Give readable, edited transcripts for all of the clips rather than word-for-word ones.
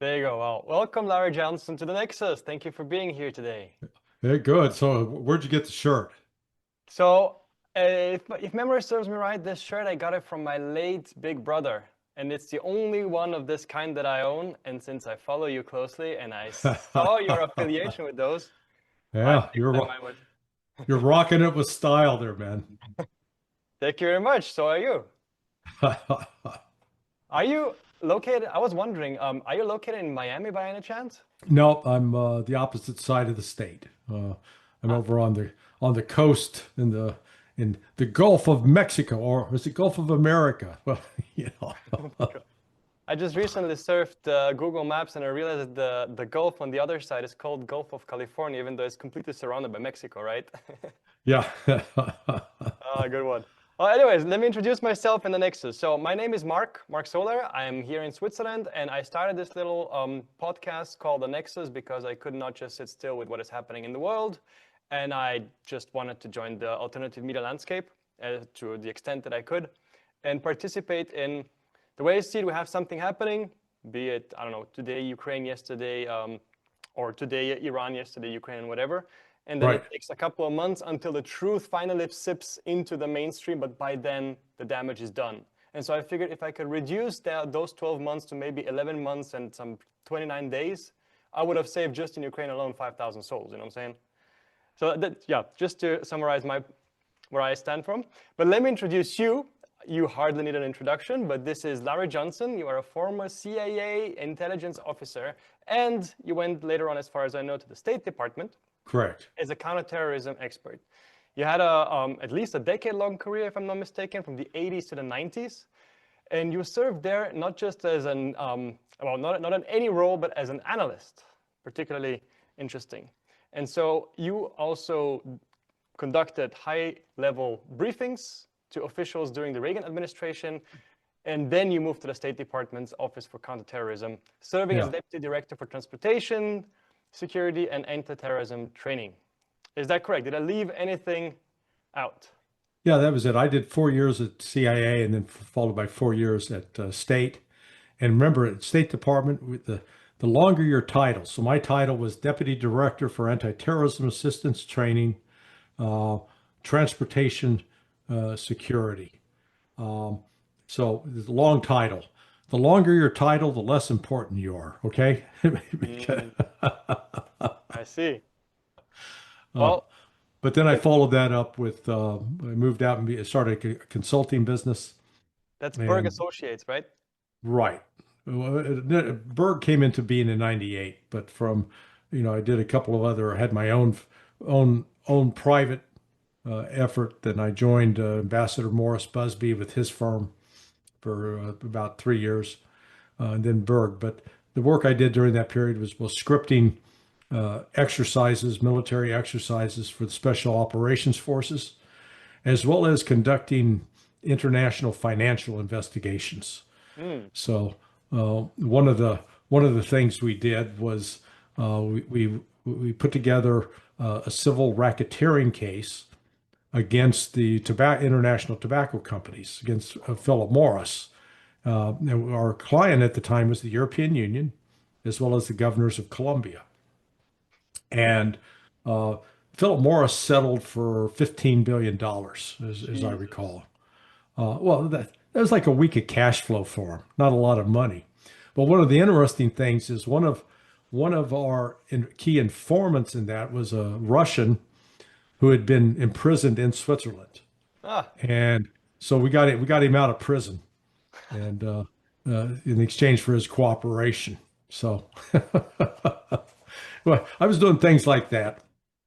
There you go. Well, welcome, Larry Johnson, to the Nexus. Thank you for being here today. Hey, good. So, where'd you get the shirt? So, if memory serves me right, this shirt I got it from my late big brother, and it's the only one of this kind that I own. And since I follow you closely and I saw your affiliation with those, I Yeah, figured I might want. you're rocking it with style there, man. Thank you very much. So are you? Are you located? I was wondering, are you located in Miami by any chance? No, I'm the opposite side of the state. I'm Ah, over on the coast in the Gulf of Mexico, or is it Gulf of America? Well, you know. I just recently surfed Google Maps and I realized that the Gulf on the other side is called Gulf of California, even though it's completely surrounded by Mexico, right? Yeah. Ah, good one. Well, anyways, let me introduce myself in the Nexus. So my name is Mark Soler. I am here in Switzerland, and I started this little podcast called the Nexus because I could not just sit still with what is happening in the world, and I just wanted to join the alternative media landscape to the extent that I could, and participate in the way I see it. We have something happening, be it I don't know today Ukraine, yesterday, or today Iran, yesterday Ukraine, whatever. And then Right. it takes a couple of months until the truth finally sips into the mainstream, but by then the damage is done. And so I figured if I could reduce those 12 months to maybe 11 months and some 29 days, I would have saved just in Ukraine alone 5,000 souls, you know what I'm saying? So yeah, just to summarize where I stand from. But let me introduce you. You hardly need an introduction, but this is Larry Johnson. You are a former CIA intelligence officer, and you went later on, as far as I know, to the State Department Correct. as a counterterrorism expert. You had at least a decade-long career, if I'm not mistaken, from the 80s to the 90s. And you served there not just as well, not in any role, but as an analyst, particularly interesting. And so you also conducted high-level briefings to officials during the Reagan administration, and then you moved to the State Department's Office for Counterterrorism, serving as Yeah. Deputy Director for Transportation, Security, and Anti-Terrorism Training. Is that correct? Did I leave anything out? Yeah, that was it. I did 4 years at CIA and then followed by 4 years at State. And remember, at State Department, with the longer your title. So my title was Deputy Director for Anti-Terrorism Assistance Training, uh, Transportation Security. Um, so it's a long title. The longer your title, the less important you are. Okay. Because, Mm, I see. uh, Well, but then I followed that up with I moved out and started a consulting business. that's Berg And Associates, right? right. Berg came into being in '98, but I did a couple of other, I had my own private effort. Then I joined Ambassador Morris Busby with his firm for about 3 years, and then Berg. But the work I did during that period was scripting exercises, military exercises for the Special Operations Forces, as well as conducting international financial investigations. Mm, So one of the things we did was we put together a civil racketeering case against the international tobacco companies, against Philip Morris. And our client at the time was the European Union, as well as the governors of Colombia. And uh, Philip Morris settled for $15 billion, as I Jesus. recall. Well, that was like a week of cash flow for him, not a lot of money. But one of the interesting things is one of our key informants in that was a Russian who had been imprisoned in Switzerland, Ah, and so we got him out of prison, and in exchange for his cooperation. So, well, I was doing things like that.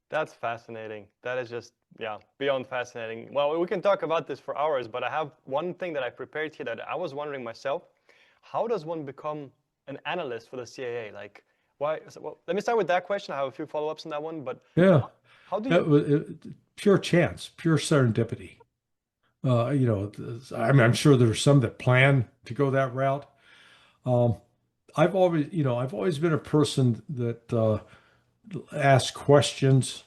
that's fascinating. That is just, yeah, beyond fascinating. Well, we can talk about this for hours, but I have one thing that I prepared here that I was wondering myself. How does one become an analyst for the CIA? Like, why? So, well, let me start with that question. I have a few follow-ups on that one, but Yeah, how do you? that was pure chance, pure serendipity. I'm sure there's some that plan to go that route. Um, I've always been a person that asks questions.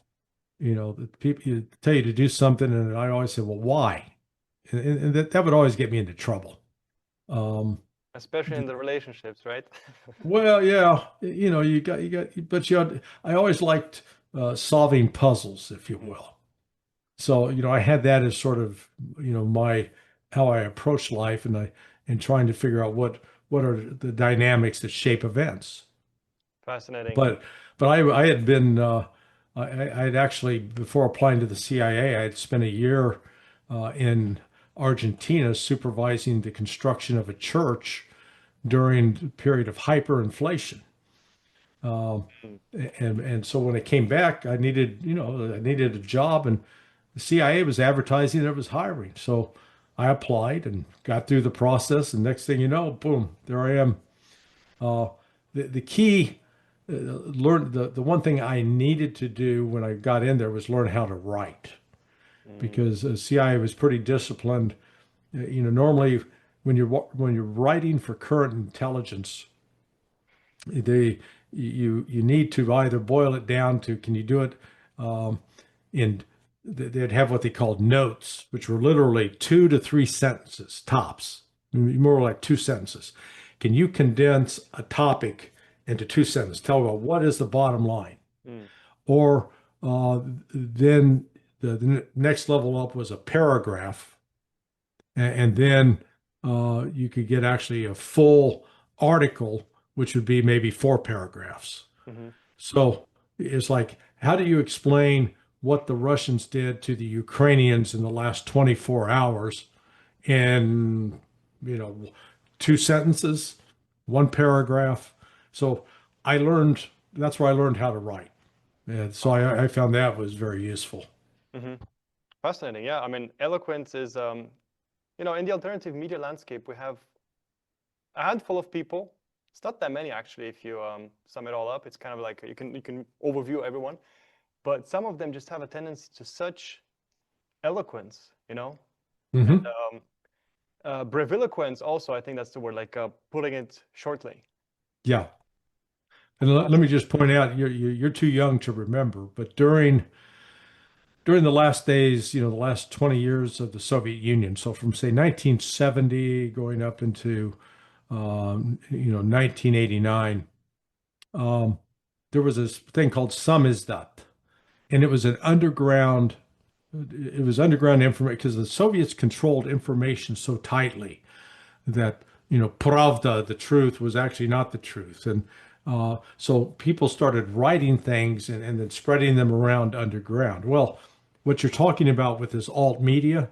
That people tell you to do something, and I always say, "Well, why?" And that would always get me into trouble. Um, especially in the relationships, right? Well, yeah, but I always liked solving puzzles, if you Mm, will. So, I had that as sort of, my how I approach life, and trying to figure out what are the dynamics that shape events. fascinating. But I had been I had actually, before applying to the CIA, I had spent a year in Argentina supervising the construction of a church during the period of hyperinflation. Um, Mm, and so when I came back, I needed a job, and the CIA was advertising that it was hiring. So I applied and got through the process, and next thing you know, boom, there I am. Uh, the key, learn the one thing I needed to do when I got in there was learn how to write, mm, because the CIA was pretty disciplined. Normally when you're writing for current intelligence, they you need to either boil it down to, can you do it um, in they'd have what they called notes, which were literally 2 to 3 sentences tops, more like 2 sentences. Can you condense a topic into 2 sentences? Tell about what is the bottom line, mm, or then the next level up was a paragraph, and then you could get actually a full article, which would be maybe 4 paragraphs. mhm, So it's like, how do you explain what the Russians did to the Ukrainians in the last 24 hours in, you know, 2 sentences, 1 paragraph? So that's where I learned how to write. And so I found that was very useful. mhm. Fascinating. Yeah, I mean, eloquence is, in the alternative media landscape, we have a handful of people. It's not that many actually, if you sum it all up. It's kind of like you can overview everyone, but some of them just have a tendency to such eloquence, and Hmm. breviloquence also. I think that's the word, like putting it shortly. Yeah. And let me Fascinating. just point out, you're too young to remember, but during the last days, the last 20 years of the Soviet Union, so from say 1970 going up into 1989, um, there was this thing called samizdat, and it was underground information, because the Soviets controlled information so tightly that pravda, the truth, was actually not the truth. And so people started writing things, and then spreading them around underground. Well, what you're talking about with this alt media,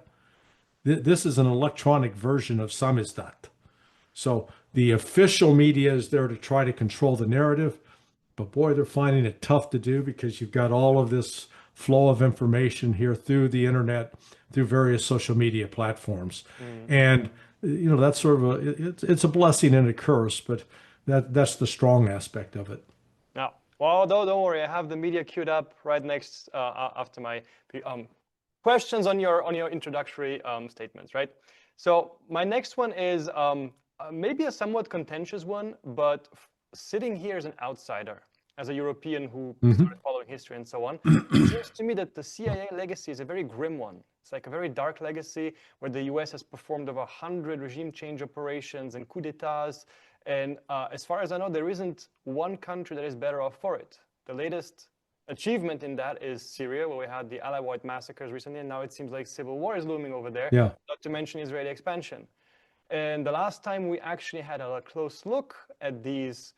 this is an electronic version of samizdat. So the official media is there to try to control the narrative, but boy, they're finding it tough to do, because you've got all of this flow of information here through the internet, through various social media platforms. Mm. And that's sort of it's a blessing and a curse, but that's the strong aspect of it. Yeah. Well, don't worry. I have the media queued up right next after my um, questions on your introductory statements, right? So my next one is maybe a somewhat contentious one, but sitting here as an outsider, as a European who Hmm. started following history and so on, it seems to me that the CIA legacy is a very grim one. It's like a very dark legacy where the US has performed over 100 regime change operations and coups d'etats. And as far as I know, there isn't one country that is better off for it. The latest achievement in that is Syria, where we had the Alawite massacres recently, and now it seems like civil war is looming over there, Yeah. not to mention Israeli expansion. And the last time we actually had a close look at these,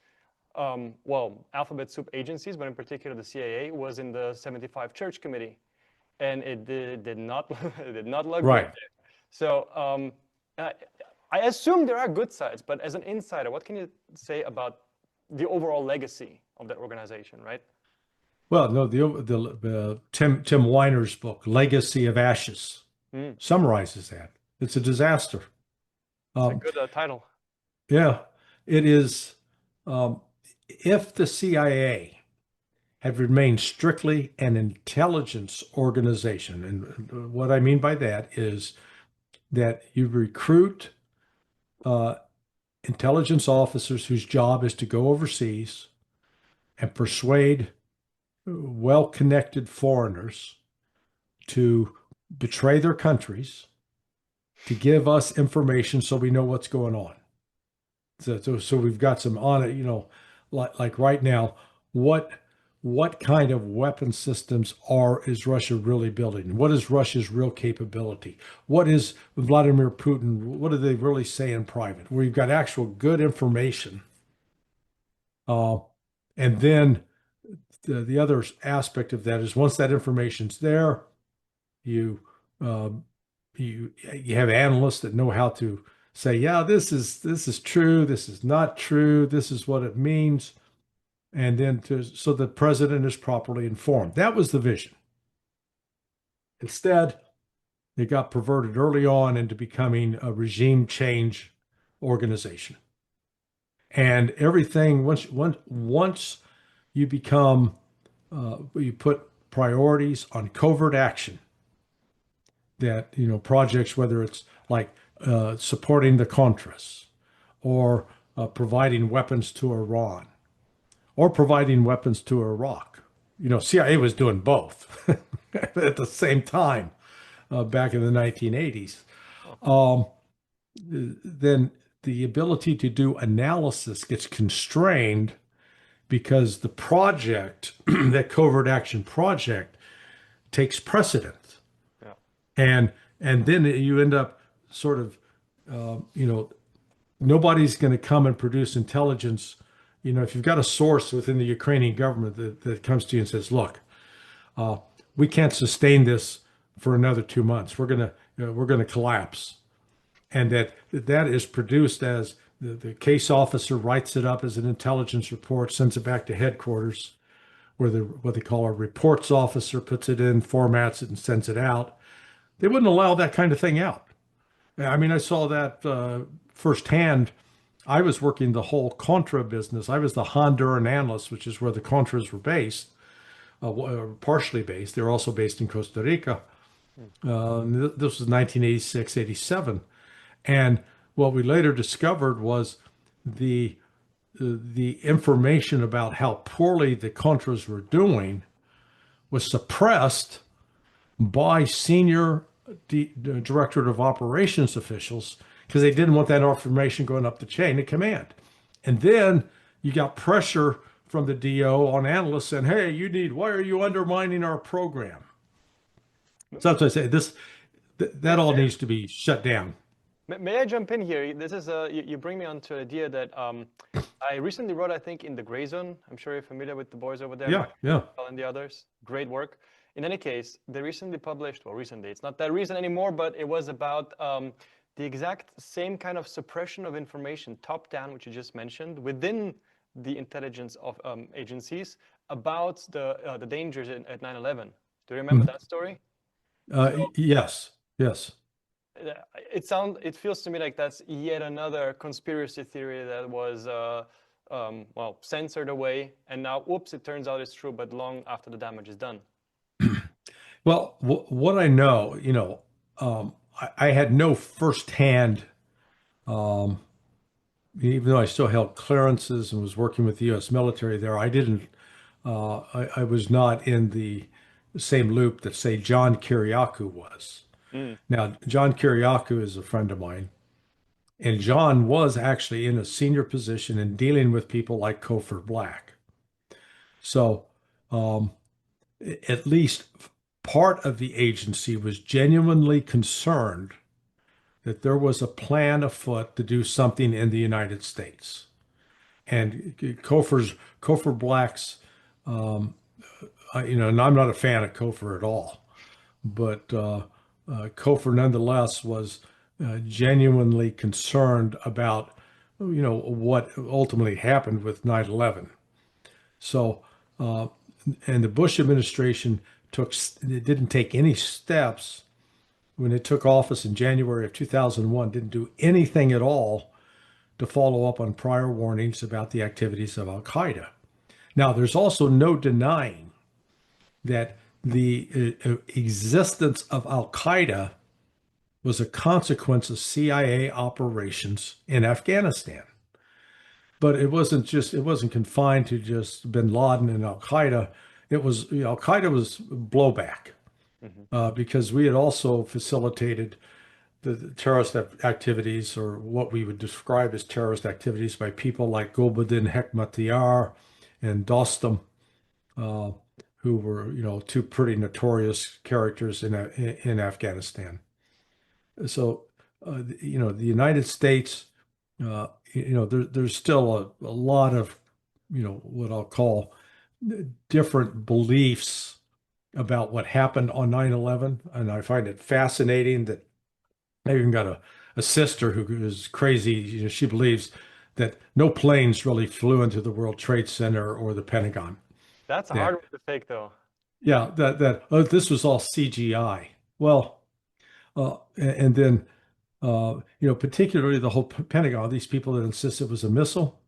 alphabet soup agencies, but in particular the CIA, was in the 75 Church Committee, and it did not it did not look good Right. there. So I, I assume there are good sides, but as an insider, what can you say about the overall legacy of that organization, right? Well, no, the Tim Weiner's book, Legacy of Ashes, Mm, summarizes that. It's a disaster. it's a Um, good title. yeah, it is. Um, if the CIA had remained strictly an intelligence organization, and what I mean by that is that you recruit uh, intelligence officers whose job is to go overseas and persuade well-connected foreigners to betray their countries, to give us information so we know what's going on. So we've got some on it, like right now, what what kind of weapon systems is Russia really building? What is Russia's real capability? What is Vladimir Putin? What do they really say in private? We've got actual good information. Uh, and then the other aspect of that is once that information's there, you um, you have analysts that know how to say, yeah, this is true, this is not true, this is what it means, and then so the president is properly informed. That was the vision. Instead, it got perverted early on into becoming a regime change organization. And everything once you become you put priorities on covert action that projects, whether it's like supporting the Contras or providing weapons to Iran or providing weapons to Iraq. CIA was doing both at the same time back in the 1980s. Um, then the ability to do analysis gets constrained because the project, that covert action project, takes precedence. Yeah. And then you end up sort of, nobody's going to come and produce intelligence. If you've got a source within the Ukrainian government that comes to you and says, look, we can't sustain this for another 2 months. We're gonna collapse. And that is produced as the case officer writes it up as an intelligence report, sends it back to headquarters, where what they call a reports officer puts it in, formats it, and sends it out. They wouldn't allow that kind of thing out. I mean, I saw that firsthand. I was working the whole Contra business. I was the Honduran analyst, which is where the Contras were based, partially based. They're also based in Costa Rica. This was 1986, 87. And what we later discovered was the information about how poorly the Contras were doing was suppressed by senior Directorate of Operations officials because they didn't want that information going up the chain of command. And then you got pressure from the DO on analysts saying, hey, why are you undermining our program? So that's what I say, that all needs to be shut down. May I jump in here? This is you bring me onto an idea that I recently wrote, I think, in the Gray Zone. I'm sure you're familiar with the boys over there. Yeah. And the others. Great work. In any case, they recently published, well, recently, it's not that recent anymore, but it was about the exact same kind of suppression of information, top down, which you just mentioned, within the intelligence of agencies about the dangers at 9/11. Do you remember that story? Yes. It feels to me like that's yet another conspiracy theory that was well, censored away, and now, oops, it turns out it's true, but long after the damage is done. Well, what I know, I had no firsthand, even though I still held clearances and was working with the U.S. military there, I didn't, I was not in the same loop that, say, John Kiriakou was. Now, John Kiriakou is a friend of mine, and John was actually in a senior position in dealing with people like Cofer Black. So, at least part of the agency was genuinely concerned that there was a plan afoot to do something in the United States. And Cofer Black's, and I'm not a fan of Cofer at all, but Cofer nonetheless was genuinely concerned about, what ultimately happened with 9/11. So, and the Bush administration didn't take any steps when it took office in January of 2001, didn't do anything at all to follow up on prior warnings about the activities of Al Qaeda. Now, there's also no denying that the existence of Al Qaeda was a consequence of CIA operations in Afghanistan. But it wasn't confined to just bin Laden and Al Qaeda. Al Qaeda was blowback because we had also facilitated the terrorist activities, or what we would describe as terrorist activities, by people like Gulbuddin Hekmatyar and Dostum, uh, who were, two pretty notorious characters in Afghanistan. So, the United States, there's still a lot of, what I'll call different beliefs about what happened on 9/11. And I find it fascinating that I even got a sister who is crazy. She believes that no planes really flew into the World Trade Center or the Pentagon. That's a hard That, one to fake, though. yeah, that this was all CGI. Well, and then particularly the whole Pentagon, these people that insist it was a missile.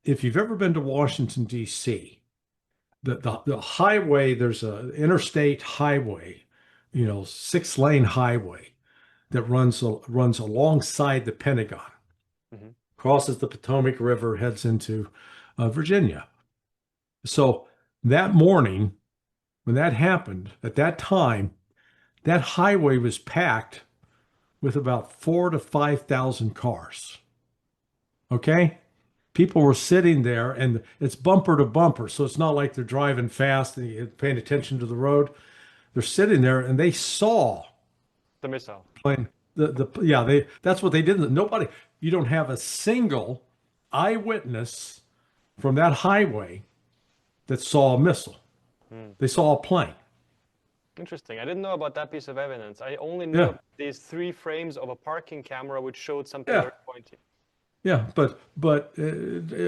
If you've ever been to Washington, D.C., the highway, there's a interstate highway, 6-lane highway that runs alongside the Pentagon, Hmm. crosses the Potomac River, heads into Virginia. So that morning, when that happened, at that time, that highway was packed with about 4,000 to 5,000 cars. Okay? People were sitting there, and it's bumper to bumper. So it's not like they're driving fast and you're paying attention to the road. They're sitting there and they saw The missile. plane. Yeah, that's what they did. Nobody, you don't have a single eyewitness from that highway that saw a missile. Hmm. They saw a plane. Interesting. I didn't know about that piece of evidence. I only knew Yeah, about these 3 frames of a parking camera which showed something yeah, very pointy. yeah. But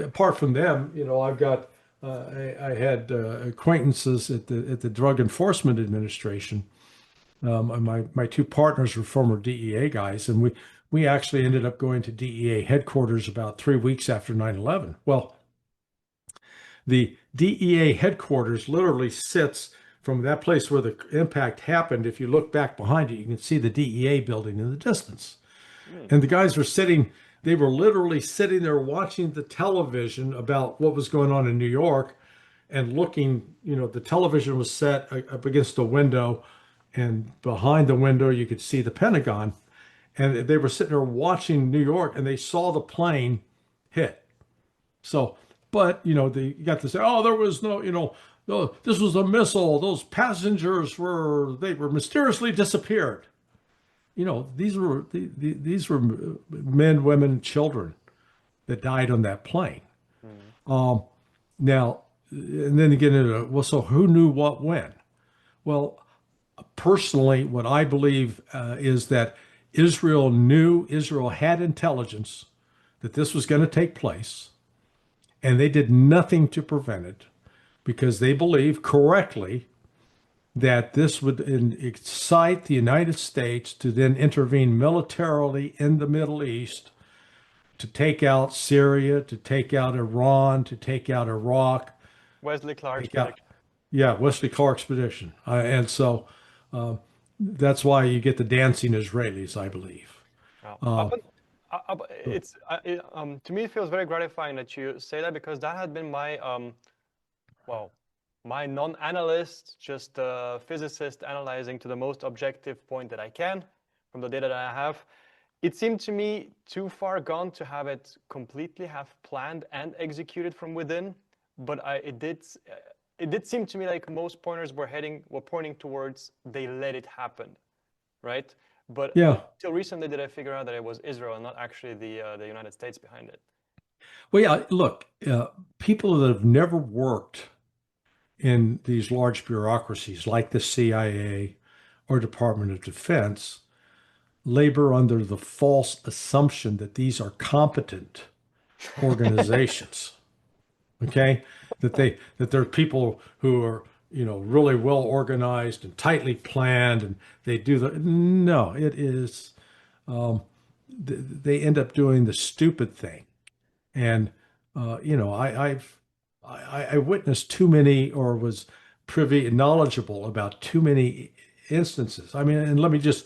apart from them, I've got I had acquaintances at the Drug Enforcement Administration. And my two partners were former DEA guys, and we actually ended up going to DEA headquarters about 3 weeks after 9/11. Well, the DEA headquarters literally sits from that place where the impact happened. If you look back behind it, you can see the DEA building in the distance. Hmm. And the guys were sitting, they were literally sitting there watching the television about what was going on in New York, and looking, the television was set up against a window, and behind the window you could see the Pentagon. And they were sitting there watching New York, and they saw the plane hit. So, but they got to say, oh, there was no, no, this was a missile. Those passengers they were mysteriously disappeared. These were men, women, children that died on that plane. Hmm. Um, Now, and then again, well, so who knew what when? Well, personally, what I believe is that Israel had intelligence that this was going to take place, and they did nothing to prevent it, because they believe correctly that this would excite the United States to then intervene militarily in the Middle East, to take out Syria, to take out Iran, to take out Iraq, Wesley Clark's take out, prediction. yeah, Wesley Clark's expedition. And so that's why you get the dancing Israelis, I believe. Wow. Uh, To me, it feels very gratifying that you say that, because that had been my well, my non-analyst, just a physicist analyzing to the most objective point that I can from the data that I have. It seemed to me too far gone to have it completely have planned and executed from within, but it did seem to me like most pointers were pointing towards they let it happen, right? But yeah. not until recently did I figure out that it was Israel and not actually the United States behind it. Well, yeah, look, people that have never worked in these large bureaucracies like the CIA or Department of Defense labor under the false assumption that these are competent organizations. Okay, that they're people who are, really well organized and tightly planned, and they do the no. It is they end up doing the stupid thing, and I witnessed too many, or was privy and knowledgeable about too many instances. I mean, and let me just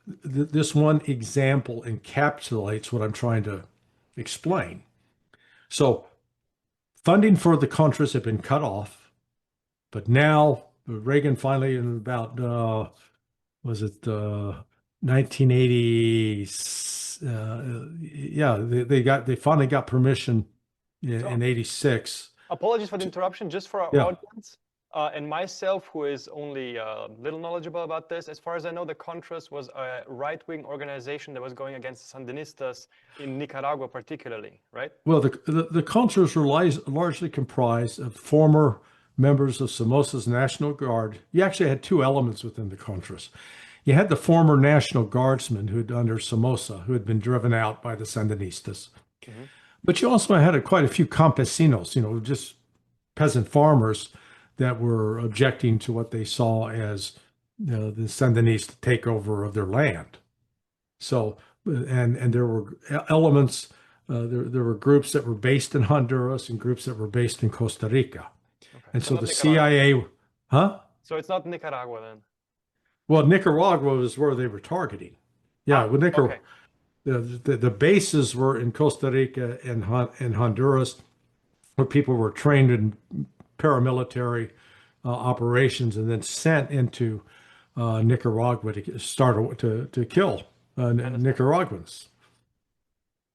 this one example encapsulates what I'm trying to explain. So, funding for the Contras had been cut off, but now Reagan finally, in about was it 1980. Yeah, they finally got permission So in 86. apologies for the interruption, just for our Yeah. audience and myself, who is only little knowledgeable about this. As far as I know, the Contras was a right-wing organization that was going against the Sandinistas in Nicaragua, particularly, right? Well, the Contras were largely comprised of former members of Somoza's National Guard. You actually had two elements within the Contras. You had the former National Guardsmen who had under Somoza, who had been driven out by the Sandinistas. Hmm. But you also had quite a few campesinos, just peasant farmers that were objecting to what they saw as the Sandinista takeover of their land. So, and there were elements, there were groups that were based in Honduras and groups that were based in Costa Rica. Okay, And so so not the Nicaragua. CIA, huh? So it's not Nicaragua then. Well, Nicaragua was where they were targeting. Yeah, Ah, well, okay. the bases were in Costa Rica and Honduras, where people were trained in paramilitary operations and then sent into Nicaragua to start to kill Understand. Nicaraguans.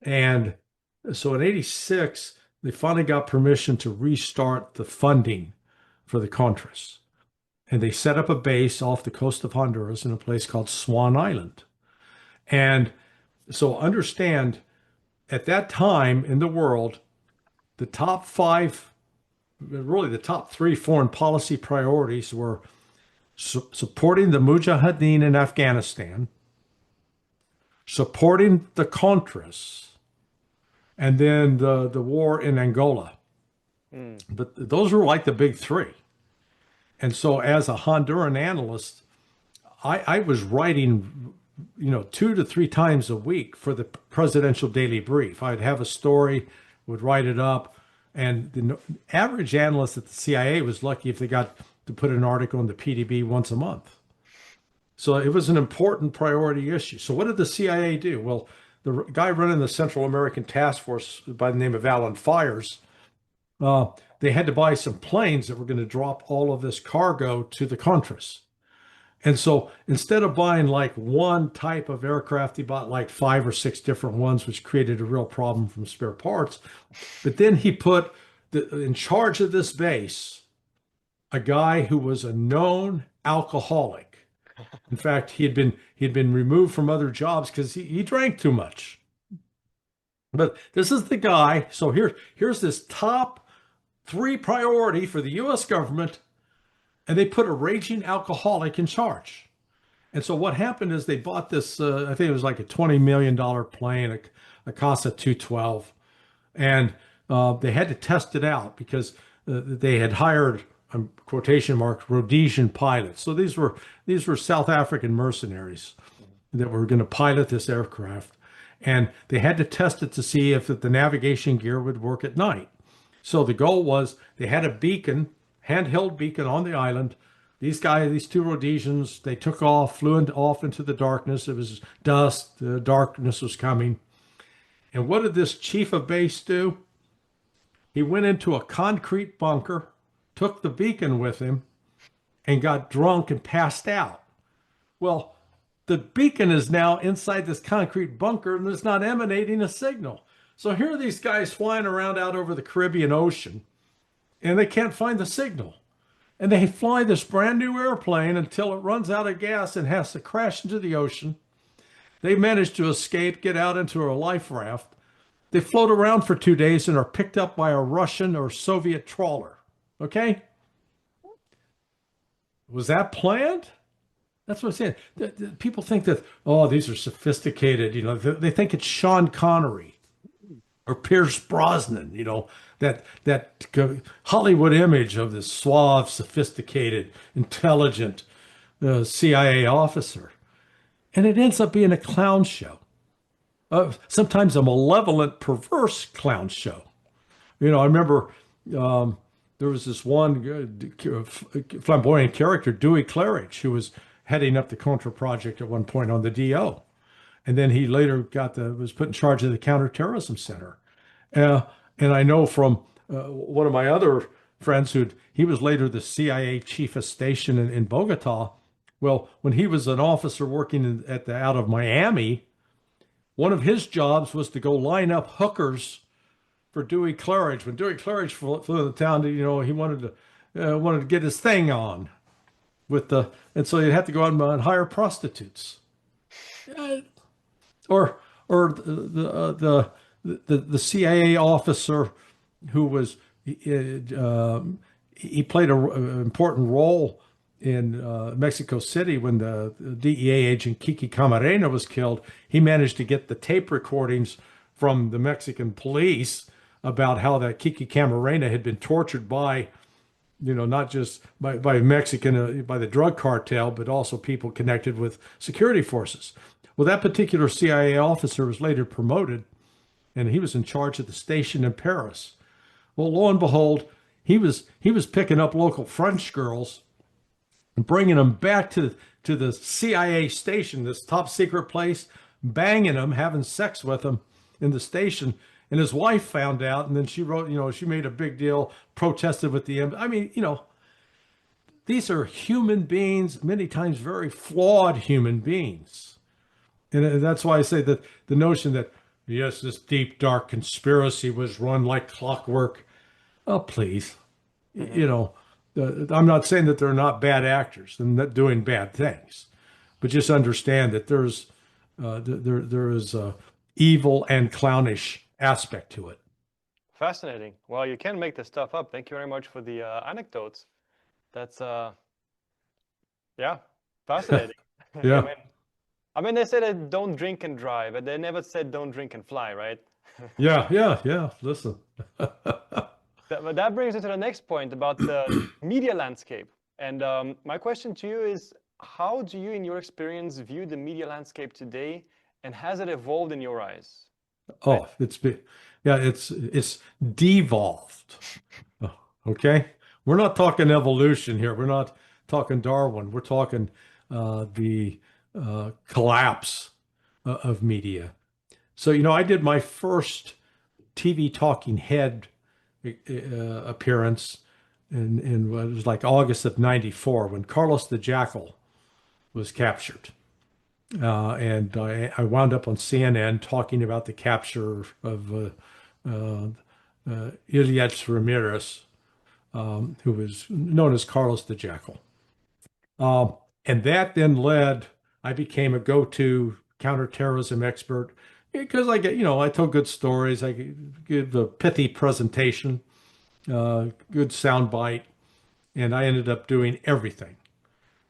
And so in 86, they finally got permission to restart the funding for the Contras. And they set up a base off the coast of Honduras in a place called Swan Island. And so understand, at that time in the world, the top five, really the top three foreign policy priorities were supporting the Mujahideen in Afghanistan, supporting the Contras, and then the war in Angola. Mm. But those were like the big three. And so as a Honduran analyst, I was writing, 2 to 3 times a week for the presidential daily brief. I'd have a story, would write it up, and the average analyst at the CIA was lucky if they got to put an article in the PDB once a month. So it was an important priority issue. So what did the CIA do? Well, the guy running the Central American Task Force by the name of Alan Fires, they had to buy some planes that were going to drop all of this cargo to the Contras. And so instead of buying like one type of aircraft, he bought like 5 or 6 different ones, which created a real problem from spare parts. But then he put in charge of this base a guy who was a known alcoholic. In fact, he had been removed from other jobs because he drank too much. But this is the guy. So here's this top 3 priority for the U.S. government, and they put a raging alcoholic in charge. And so what happened is they bought this, I think it was like a $20 million plane, a Casa 212, and they had to test it out because they had hired, quotation marks, Rhodesian pilots. So these were South African mercenaries that were going to pilot this aircraft, and they had to test it to see if the navigation gear would work at night. So the goal was they had a beacon, handheld beacon on the island. These 2 Rhodesians, they took off, flew off into the darkness. It was dusk, the darkness was coming. And what did this chief of base do? He went into a concrete bunker, took the beacon with him, and got drunk and passed out. Well, the beacon is now inside this concrete bunker and it's not emanating a signal. So here are these guys flying around out over the Caribbean Ocean and they can't find the signal. And they fly this brand new airplane until it runs out of gas and has to crash into the ocean. They manage to escape, get out into a life raft. They float around for 2 days and are picked up by a Russian or Soviet trawler. Okay? Was that planned? That's what I'm saying. People think that, oh, these are sophisticated. They think it's Sean Connery or Pierce Brosnan, that Hollywood image of this suave, sophisticated, intelligent CIA officer. And it ends up being a clown show, sometimes a malevolent, perverse clown show. I remember there was this one flamboyant character, Dewey Claridge, who was heading up the Contra project at one point on the DO. And then he later was put in charge of the counterterrorism center. Uh, and I know from one of my other friends he was later the CIA chief of station in Bogota. Well, when he was an officer working out of Miami, one of his jobs was to go line up hookers for Dewey Claridge. When Dewey Claridge flew to town, he wanted to get his thing on and so you'd have to go out and hire prostitutes. Uh, or the CIA officer who was he played an important role in Mexico City when the DEA agent Kiki Camarena was killed. He managed to get the tape recordings from the Mexican police about how that Kiki Camarena had been tortured by, not just by Mexican, by the drug cartel, but also people connected with security forces. Well, that particular CIA officer was later promoted, and he was in charge of the station in Paris. Well, lo and behold, he was picking up local French girls and bringing them back to the CIA station, this top secret place, banging them, having sex with them in the station. And his wife found out, and then she wrote, she made a big deal, protested with the, I mean, these are human beings, many times very flawed human beings. And that's why I say that the notion that, yes, this deep, dark conspiracy was run like clockwork. Oh, please. Mm-hmm. I'm not saying that they're not bad actors and not doing bad things, but just understand that there is a evil and clownish aspect to it. Fascinating. Well, you can make this stuff up. Thank you very much for the anecdotes. That's yeah, fascinating. Yeah. I mean, they said that don't drink and drive, but they never said don't drink and fly, right? Yeah. Listen. But that brings us to the next point about the media landscape. And my question to you is, how do you, in your experience, view the media landscape today, and has it evolved in your eyes? Oh, it's devolved. Okay. We're not talking evolution here. We're not talking Darwin. We're talking the collapse of media. So, I did my first TV talking head appearance in what was like August of '94 when Carlos the Jackal was captured. And I wound up on CNN talking about the capture of Ilyich Ramirez, who was known as Carlos the Jackal. And that then I became a go-to counterterrorism expert because I told good stories. I could give a pithy presentation, good soundbite, and I ended up doing everything,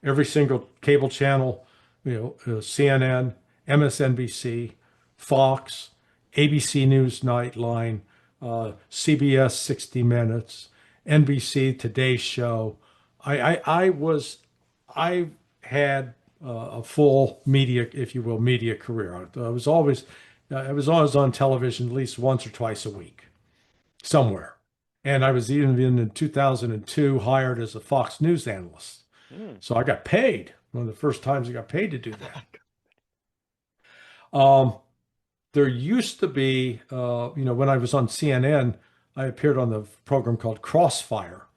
every single cable channel, CNN, MSNBC, Fox, ABC News Nightline, CBS 60 Minutes, NBC Today Show. I had a full media, if you will, media career. I was always on television at least once or twice a week, somewhere. And I was even in 2002 hired as a Fox News analyst. So I got paid. One of the first times I got paid to do that. There used to be, when I was on CNN, I appeared on the program called Crossfire,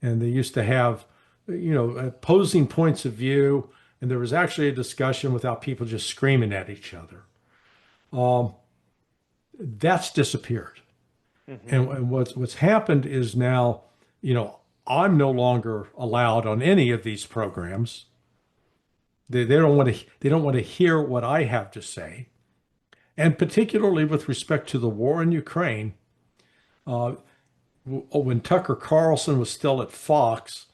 and they used to have, opposing points of view, and there was actually a discussion without people just screaming at each other. That's disappeared. Mm-hmm. And what's happened is now, I'm no longer allowed on any of these programs. They don't want to hear what I have to say. And particularly with respect to the war in Ukraine, when Tucker Carlson was still at Fox,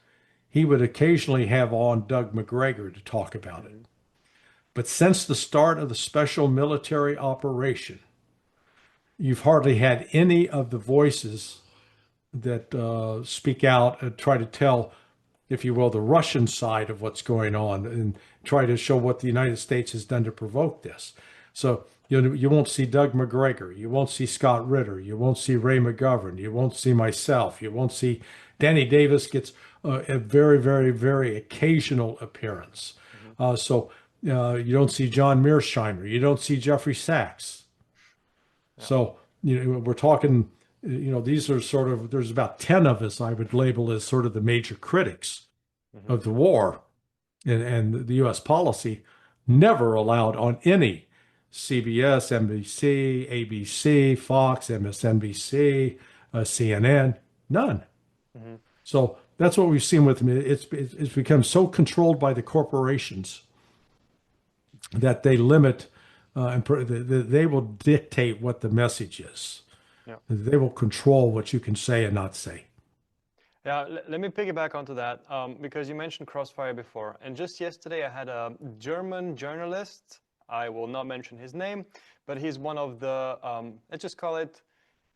he would occasionally have on Doug McGregor to talk about it. But since the start of the special military operation, you've hardly had any of the voices that speak out and try to tell, if you will, the Russian side of what's going on and try to show what the United States has done to provoke this. So you won't see Doug McGregor, you won't see Scott Ritter, you won't see Ray McGovern, you won't see myself, you won't see Danny Davis gets a very, very, very occasional appearance. So you don't see John Mearsheimer, you don't see Jeffrey Sachs. Yeah. So we're talking. These are sort of, there's about 10 of us I would label as sort of the major critics of the war. and the U.S. policy never allowed on any CBS, NBC, ABC, Fox, MSNBC, CNN, none. Hmm. So that's what we've seen with them. It's become so controlled by the corporations that they limit they will dictate what the message is. Yeah. They will control what you can say and not say. Yeah, let me piggyback onto that because you mentioned Crossfire before. And just yesterday, I had a German journalist. I will not mention his name, but he's one of the, let's just call it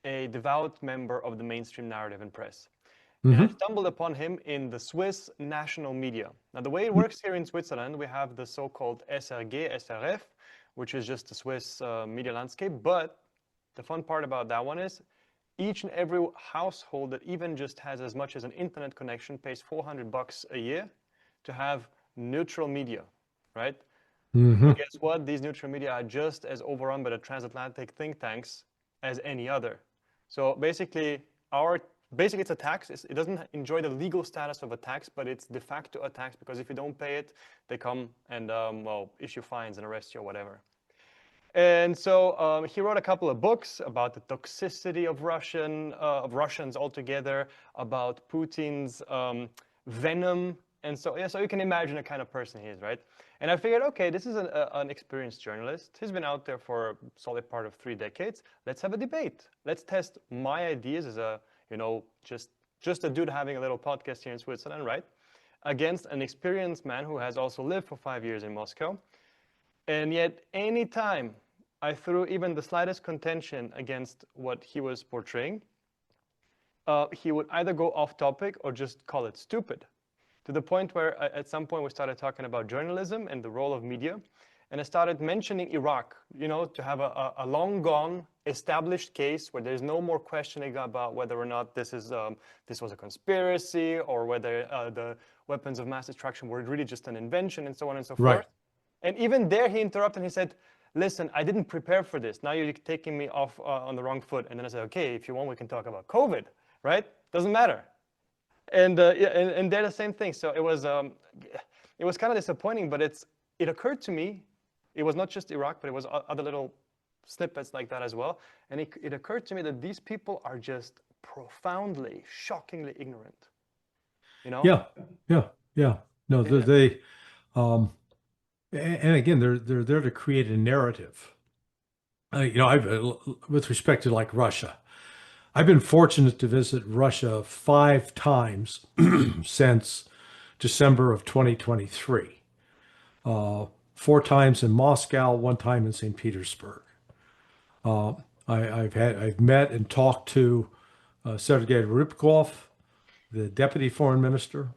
a devout member of the mainstream narrative and press. And I Hmm. stumbled upon him in the Swiss national media. Now, the way it works here in Switzerland, we have the so-called SRG, SRF, which is just the Swiss media landscape. But the fun part about that one is each and every household that even just has as much as an internet connection pays $400 a year to have neutral media, right? Hmm. But guess what? These neutral media are just as overrun by the transatlantic think tanks as any other. So basically, it's a tax. It doesn't enjoy the legal status of a tax, but it's de facto a tax because if you don't pay it, they come and well, issue fines and arrest you or whatever. And so he wrote a couple of books about the toxicity of Russians altogether, about Putin's venom, and so yeah. So you can imagine the kind of person he is, right? And I figured, okay, this is an experienced journalist. He's been out there for a solid part of 3 decades. Let's have a debate. Let's test my ideas as a just a dude having a little podcast here in Switzerland, right? Against an experienced man who has also lived for 5 years in Moscow. And yet, any time I threw even the slightest contention against what he was portraying, he would either go off topic or just call it stupid. To the point where at some point we started talking about journalism and the role of media. And I started mentioning Iraq, to have a long gone established case where there's no more questioning about whether or not this was a conspiracy or whether the weapons of mass destruction were really just an invention and so on and so Right. forth. And even there, he interrupted and he said, listen, I didn't prepare for this. Now you're taking me off on the wrong foot. And then I said, okay, if you want, we can talk about COVID, right? Doesn't matter. And yeah, and they're the same thing. So it was kind of disappointing, but it occurred to me, it was not just Iraq, but it was other little snippets like that as well. And it occurred to me that these people are just profoundly, shockingly ignorant, you know? Yeah. Yeah. Yeah. No, Yeah. um, and again, they're there to create a narrative. I've with respect to like Russia, I've been fortunate to visit Russia 5 times since December of 2023. 4 times in Moscow, 1 time in St. Petersburg. Uh, I've met and talked to Sergei Ryabkov, the deputy foreign minister,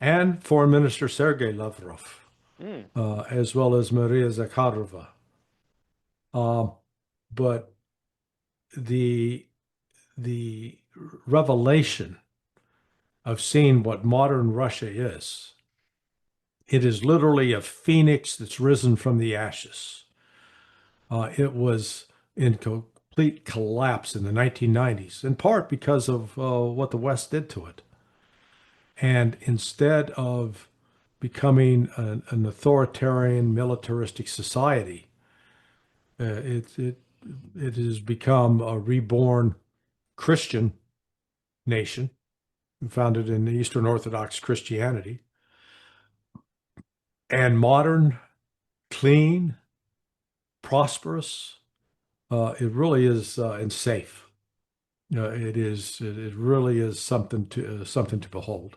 and Foreign Minister Sergei Lavrov, Mm. as well as Maria Zakharova. Um, but the the revelation of seeing what modern Russia is, it is literally a phoenix that's risen from the ashes. It was in complete collapse in the 1990s, in part because of what the West did to it. And instead of becoming an authoritarian, militaristic society, it has become a reborn Christian nation founded in Eastern Orthodox Christianity and modern, clean, prosperous. It really is and safe. It is. It really is something to behold.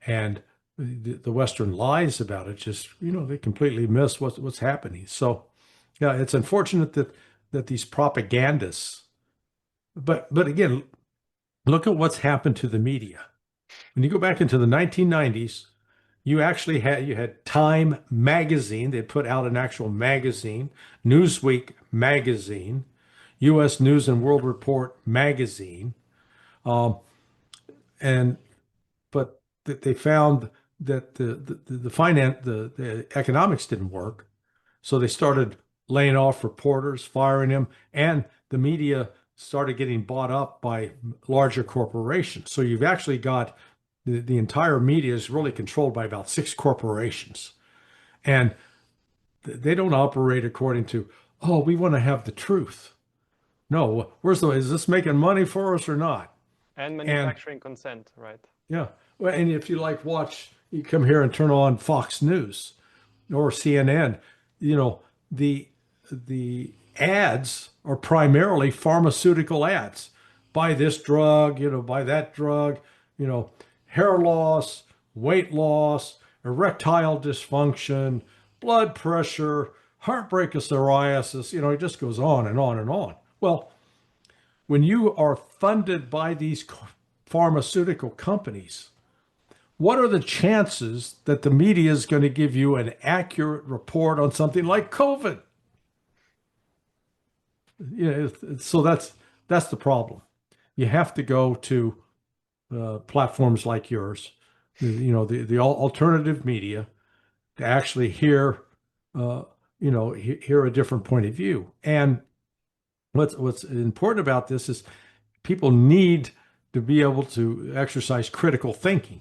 And the Western lies about it just they completely miss what's happening. So yeah, it's unfortunate that these propagandists. But again, look at what's happened to the media. When you go back into the 1990s, you had Time magazine. They put out an actual magazine, Newsweek magazine, U.S. News and World Report magazine, um, and but they found that the economics didn't work, so they started laying off reporters, firing them, and the media started getting bought up by larger corporations. So you've actually got the entire media is really controlled by about 6 corporations. And they don't operate according to, oh, we want to have the truth. No, is this making money for us or not? And And manufacturing consent, right? yeah, well, and if you like you come here and turn on Fox News or CNN, you know, the the ads are primarily pharmaceutical ads. Buy this drug, buy that drug, you know, hair loss, weight loss, erectile dysfunction, blood pressure, heartbreak of psoriasis, it just goes on and on and on. Well, when you are funded by these pharmaceutical companies, what are the chances that the media is going to give you an accurate report on something like COVID? So that's the problem. You have to go to platforms like yours, the alternative media, to actually hear a different point of view. And what's important about this is people need to be able to exercise critical thinking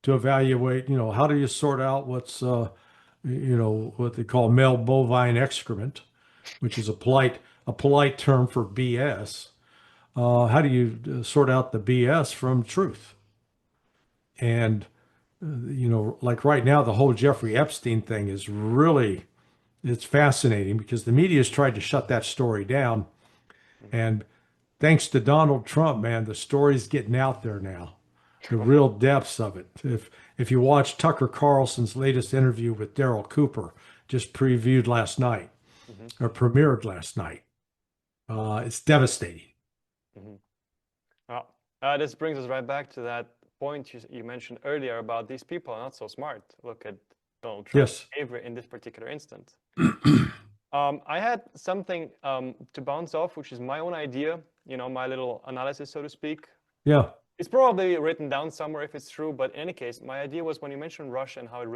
to evaluate, how do you sort out what's, what they call male bovine excrement, which is a polite term for BS. How do you sort out the BS from truth? And, like right now, the whole Jeffrey Epstein thing is it's fascinating because the media has tried to shut that story down. And thanks to Donald Trump, man, the story's getting out there now, the real depths of it. If you watch Tucker Carlson's latest interview with Daryl Cooper, just previewed last night or premiered last night, it's devastating. Well, this brings us right back to that point you mentioned earlier about these people are not so smart. Look at Donald Trump's behavior in this particular instance. I had something to bounce off, which is my own idea, my little analysis, so to speak. Yeah. It's probably written down somewhere if it's true, but in any case, my idea was when you mentioned Russia and how it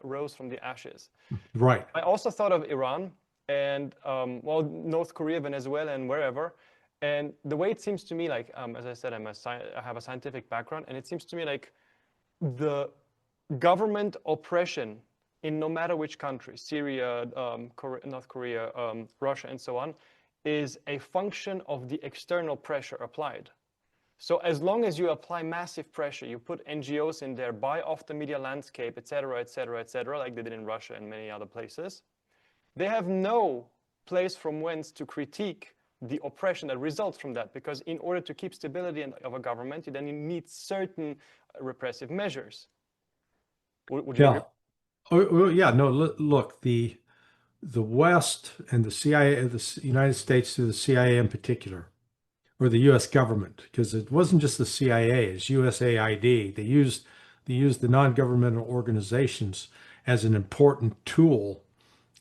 rose from the ashes. Right. I also thought of Iran and, North Korea, Venezuela, and wherever. And the way it seems to me, like, as I said, I have a scientific background, and it seems to me like the government oppression in no matter which country, Syria, North Korea, Russia, and so on, is a function of the external pressure applied. So as long as you apply massive pressure, you put NGOs in there, buy off the media landscape, et cetera, et cetera, et cetera, like they did in Russia and many other places, they have no place from whence to critique the oppression that results from that, because in order to keep stability of a government, you need certain repressive measures. Would you agree? Oh, well, yeah. No, look, the West and the CIA, the United States through the CIA in particular, or the U.S. government, because it wasn't just the CIA, it's USAID. They used the non-governmental organizations as an important tool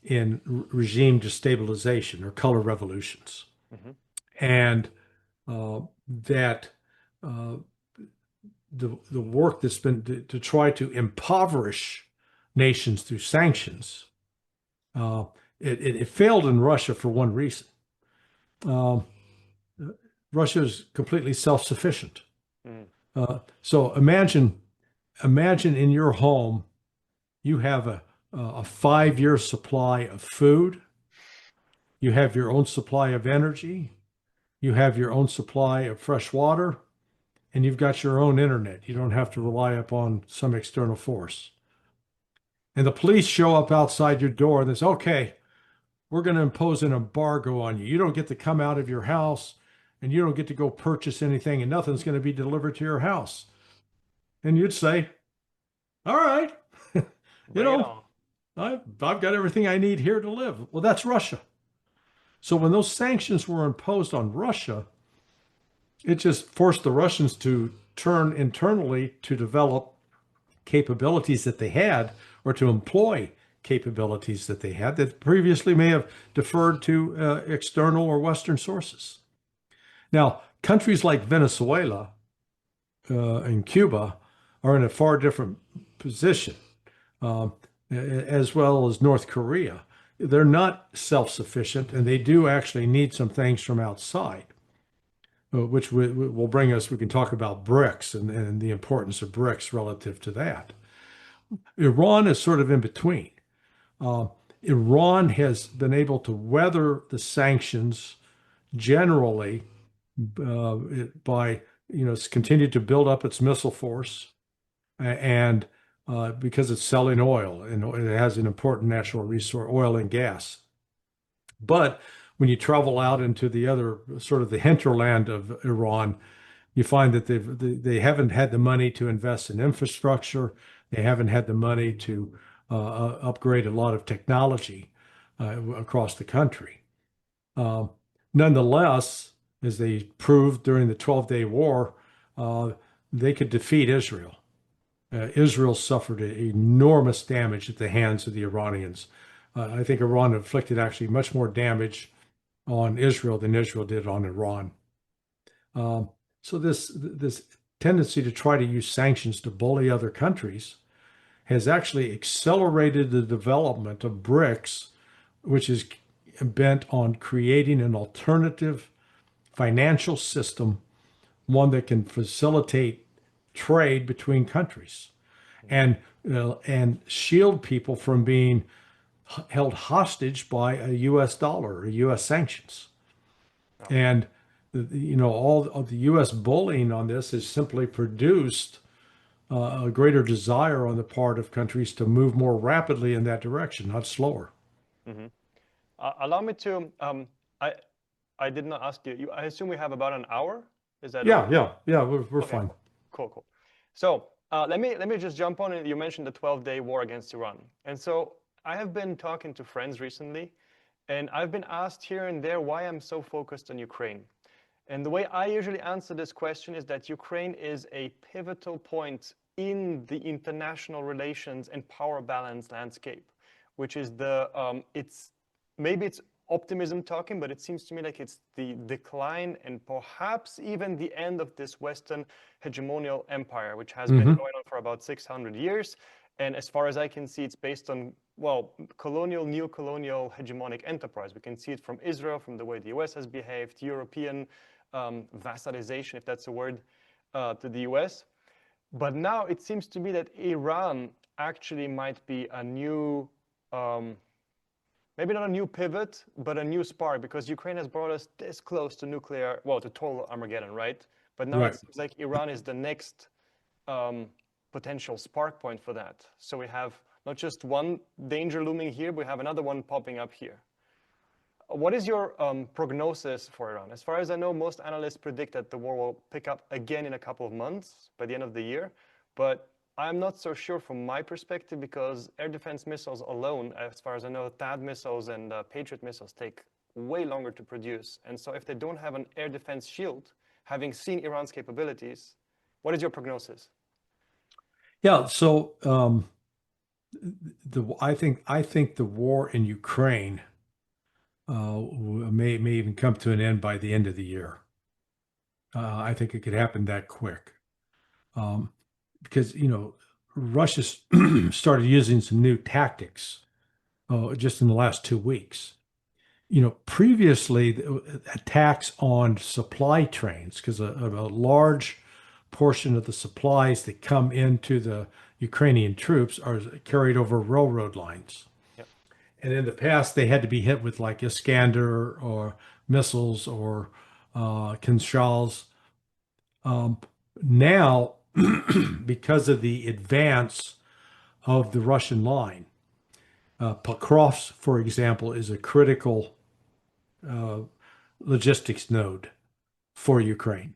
in regime destabilization or color revolutions. And that the work that's been to try to impoverish nations through sanctions, it failed in Russia for one reason. Russia is completely self-sufficient. So imagine in your home, you have a 5-year supply of food. You have your own supply of energy. You have your own supply of fresh water, and you've got your own internet. You don't have to rely upon some external force. And the police show up outside your door and they say, okay, we're going to impose an embargo on you. You don't get to come out of your house, and you don't get to go purchase anything, and nothing's going to be delivered to your house. And you'd say, all right, I've got everything I need here to live. Well, that's Russia. So when those sanctions were imposed on Russia, it just forced the Russians to turn internally to develop capabilities that they had, or to employ capabilities that they had that previously may have deferred to external or Western sources. Now, countries like Venezuela and Cuba are in a far different position, as well as North Korea. They're not self-sufficient, and they do actually need some things from outside. which will bring us, we can talk about BRICS and the importance of BRICS relative to that. Iran is sort of in between. Uh, Iran has been able to weather the sanctions generally by, it's continued to build up its missile force and because it's selling oil and it has an important natural resource, oil and gas. But when you travel out into the other sort of the hinterland of Iran, you find that they haven't had the money to invest in infrastructure. They haven't had the money to upgrade a lot of technology across the country. Uh, Nonetheless, as they proved during the 12-day war, uh, they could defeat Israel. Israel suffered enormous damage at the hands of the Iranians. I think Iran inflicted actually much more damage on Israel than Israel did on Iran. Um, so this tendency to try to use sanctions to bully other countries has actually accelerated the development of BRICS, which is bent on creating an alternative financial system, one that can facilitate trade between countries and shield people from being held hostage by a U.S. dollar or U.S. sanctions. Yeah. And all of the U.S. bullying on this has simply produced a greater desire on the part of countries to move more rapidly in that direction, not slower. Mm-hmm. Allow me to. I I did not ask you. I assume we have about an hour. Is that Yeah, okay? yeah, we're Okay, fine. cool. So let me just jump on it. You mentioned the 12-day war against Iran, and so I have been talking to friends recently, and I've been asked here and there why I'm so focused on Ukraine. And the way I usually answer this question is that Ukraine is a pivotal point in the international relations and power balance landscape, which is maybe it's optimism talking, but it seems to me like it's the decline and perhaps even the end of this Western hegemonial empire, which has been Hmm. going on for about 600 years. And as far as I can see, it's based on, well, colonial, neo-colonial hegemonic enterprise. We can see it from Israel, from the way the US has behaved, European vassalization, if that's a word, to the US. But now it seems to me that Iran actually might be a new, maybe not a new pivot, but a new spark, because Ukraine has brought us this close to nuclear, well, to total Armageddon, right? But now it Right. seems like Iran is the next potential spark point for that. So we have not just one danger looming here, but we have another one popping up here. What is your prognosis for Iran? As far as I know, most analysts predict that the war will pick up again in a couple of months by the end of the year. But I'm not so sure from my perspective because air defense missiles alone, as far as I know, THAAD missiles and Patriot missiles take way longer to produce. And so if they don't have an air defense shield, having seen Iran's capabilities, what is your prognosis? Yeah. So I think the war in Ukraine may even come to an end by the end of the year. I think it could happen that quick because Russia started using some new tactics just in the last 2 weeks. Previously attacks on supply trains because a large portion of the supplies that come into the Ukrainian troops are carried over railroad lines. Yeah. And in the past, they had to be hit with like Iskander or missiles or Kinshals. Um, Now, because of the advance of the Russian line, Pokrovsk, for example, is a critical uh, logistics node for Ukraine.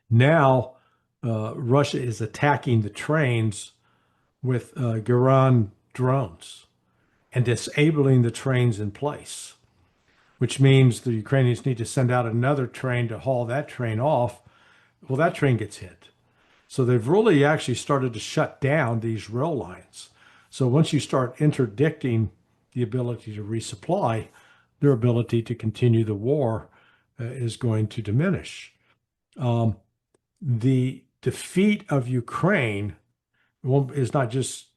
Now, Russia is attacking the trains with Garan drones and disabling the trains in place, which means the Ukrainians need to send out another train to haul that train off. Well, that train gets hit. So they've really actually started to shut down these rail lines. So once you start interdicting the ability to resupply, their ability to continue the war is going to diminish. Um, the defeat of Ukraine is not just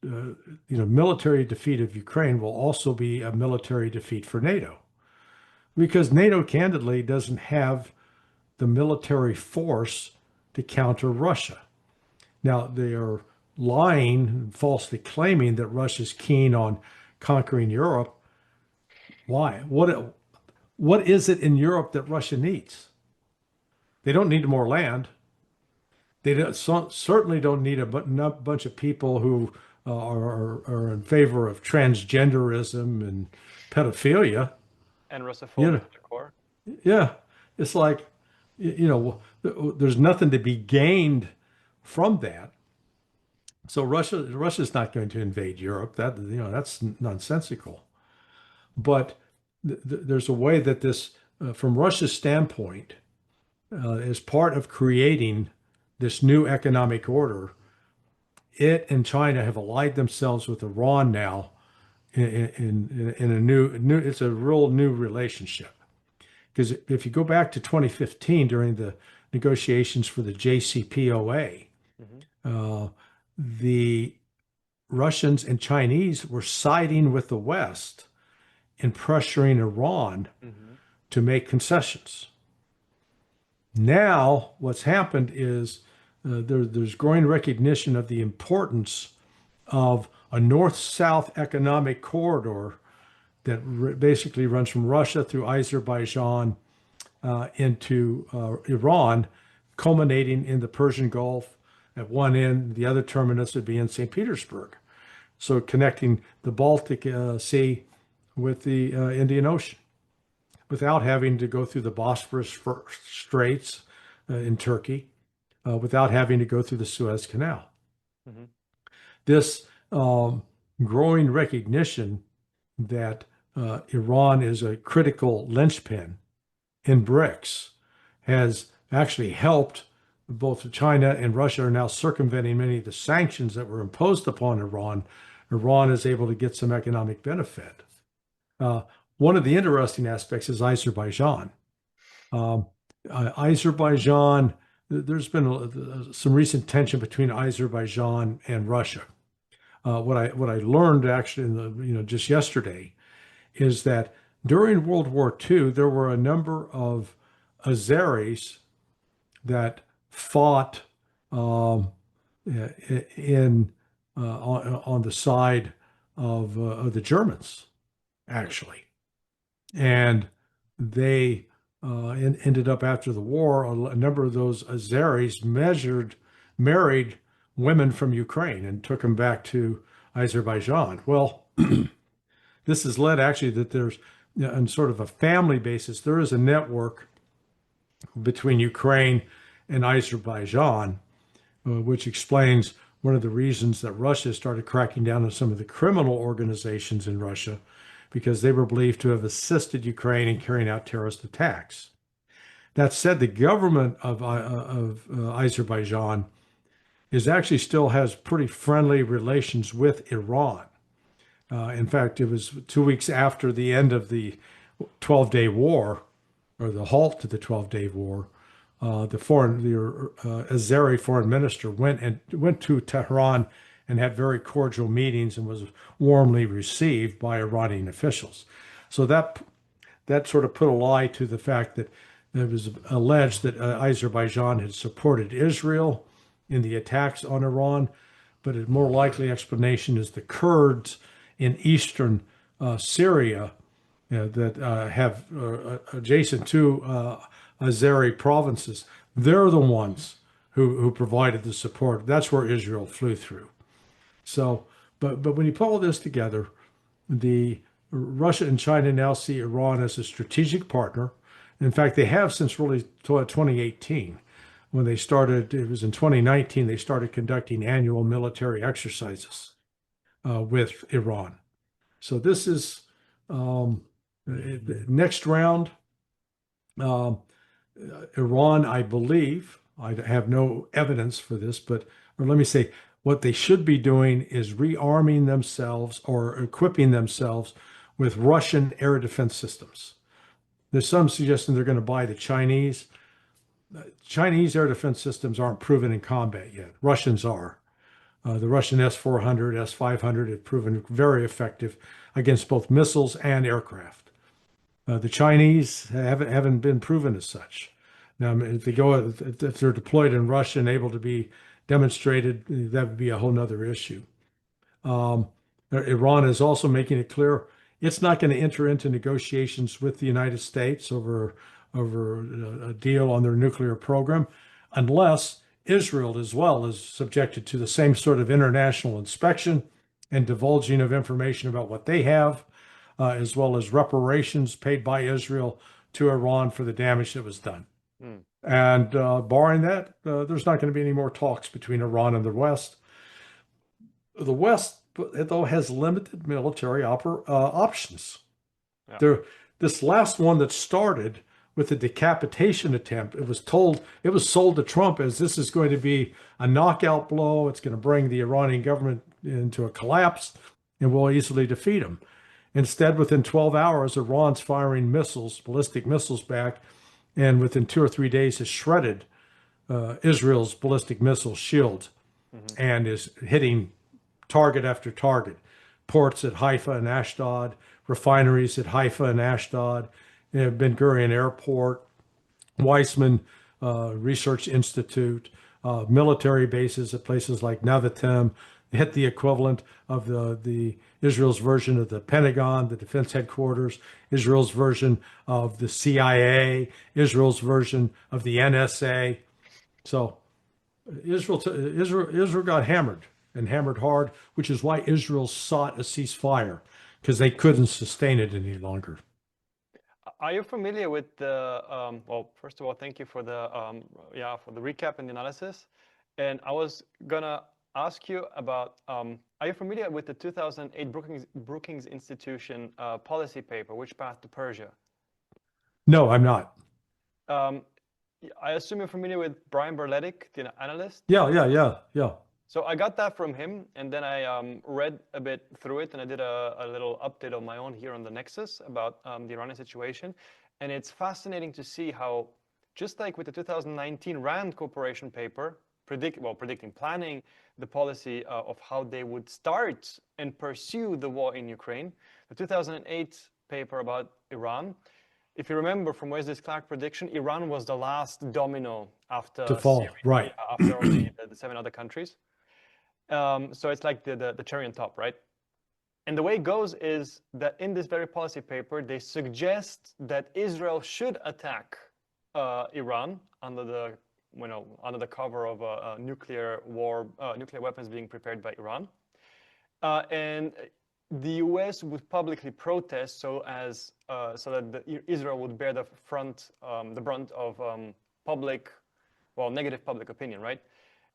military defeat of Ukraine will also be a military defeat for NATO because NATO candidly doesn't have the military force to counter Russia. Now, they are lying, falsely claiming that Russia's keen on conquering Europe. Why? What is it in Europe that Russia needs? They don't need more land. They certainly don't need a bunch of people who are in favor of transgenderism and pedophilia. And You Russophobic know, at the core. yeah, it's like, there's nothing to be gained from that. So Russia's not going to invade Europe. That's nonsensical. But there's a way that this, from Russia's standpoint, is part of creating this new economic order. It and China have allied themselves with Iran now in a new, it's a real new relationship. Because if you go back to 2015 during the negotiations for the JCPOA, the Russians and Chinese were siding with the West in pressuring Iran to make concessions. Now, what's happened is there's growing recognition of the importance of a north-south economic corridor that basically runs from Russia through Azerbaijan into Iran, culminating in the Persian Gulf at one end. The other terminus would be in St. Petersburg. So connecting the Baltic Sea with the Indian Ocean without having to go through the Bosphorus Straits in Turkey, without having to go through the Suez Canal. This growing recognition that Iran is a critical linchpin in BRICS has actually helped. Both China and Russia are now circumventing many of the sanctions that were imposed upon Iran. Iran is able to get some economic benefit. One of the interesting aspects is Azerbaijan. Azerbaijan, there's been some recent tension between Azerbaijan and Russia. What I learned actually just yesterday is that during World War II, there were a number of Azeris that fought on the side of the Germans, actually, and they ended up after the war. A number of those Azeris married women from Ukraine and took them back to Azerbaijan. Well, this has led actually that there's, on sort of a family basis, there is a network between Ukraine and Azerbaijan, which explains one of the reasons that Russia started cracking down on some of the criminal organizations in Russia, because they were believed to have assisted Ukraine in carrying out terrorist attacks. That said, the government of Azerbaijan actually still has pretty friendly relations with Iran. In fact, it was 2 weeks after the end of the 12-day war, or the halt to the 12-day war, the Azeri foreign minister went to Tehran and had very cordial meetings and was warmly received by Iranian officials. So that sort of put a lie to the fact that it was alleged that Azerbaijan had supported Israel in the attacks on Iran, but a more likely explanation is the Kurds in eastern Syria that have adjacent to Azeri provinces. They're the ones who provided the support. That's where Israel flew through. So, but when you put all this together, the Russia and China now see Iran as a strategic partner. In fact, they have since really 2018, when they started. It was in 2019 they started conducting annual military exercises with Iran. So this is next round. Iran, I believe, I have no evidence for this, or let me say, what they should be doing is rearming themselves or equipping themselves with Russian air defense systems. There's some suggestion they're going to buy the Chinese. Chinese air defense systems aren't proven in combat yet. Russians are. The Russian S-400, S-500 have proven very effective against both missiles and aircraft. The Chinese haven't been proven as such. Now, I mean, if they're deployed in Russia and able to be demonstrated, that would be a whole nother issue. Um, Iran is also making it clear it's not going to enter into negotiations with the United States over a deal on their nuclear program unless Israel as well is subjected to the same sort of international inspection and divulging of information about what they have, as well as reparations paid by Israel to Iran for the damage that was done. Mm. And barring that, there's not going to be any more talks between Iran and the West. The West, though, has limited military options. Yeah. There, this last one that started with the decapitation attempt, it was sold to Trump as this is going to be a knockout blow. It's going to bring the Iranian government into a collapse, and we'll easily defeat them. Instead, within 12 hours, Iran's firing missiles, ballistic missiles back, and within 2 or 3 days has shredded Israel's ballistic missile shield and is hitting target after target. Ports at Haifa and Ashdod, refineries at Haifa and Ashdod, Ben Gurion Airport, Weizmann Research Institute, military bases at places like Nevatim, hit the equivalent of the Israel's version of the Pentagon, the defense headquarters, Israel's version of the CIA, Israel's version of the NSA. So Israel got hammered and hammered hard, which is why Israel sought a ceasefire because they couldn't sustain it any longer. Are you familiar with the, well, first of all, thank you for the, for the recap and the analysis. And I was gonna ask you about, are you familiar with the 2008 Brookings Institution policy paper, Which Path to Persia? No, I'm not. Um, I assume you're familiar with Brian Berletic, the analyst? Yeah. So I got that from him, and then I read a bit through it, and I did a little update of my own here on the Nexus about the Iranian situation. And it's fascinating to see how, just like with the 2019 RAND Corporation paper, planning the policy of how they would start and pursue the war in Ukraine, the 2008 paper about Iran, if you remember from Wesley Clark's prediction, Iran was the last domino after To fall, Syria, right. after the 7 other countries. So it's like the cherry on top, right? And the way it goes is that in this very policy paper, they suggest that Israel should attack Iran under the cover of a nuclear war, nuclear weapons being prepared by Iran, and the U.S. would publicly protest so that Israel would bear the brunt of negative public opinion, right?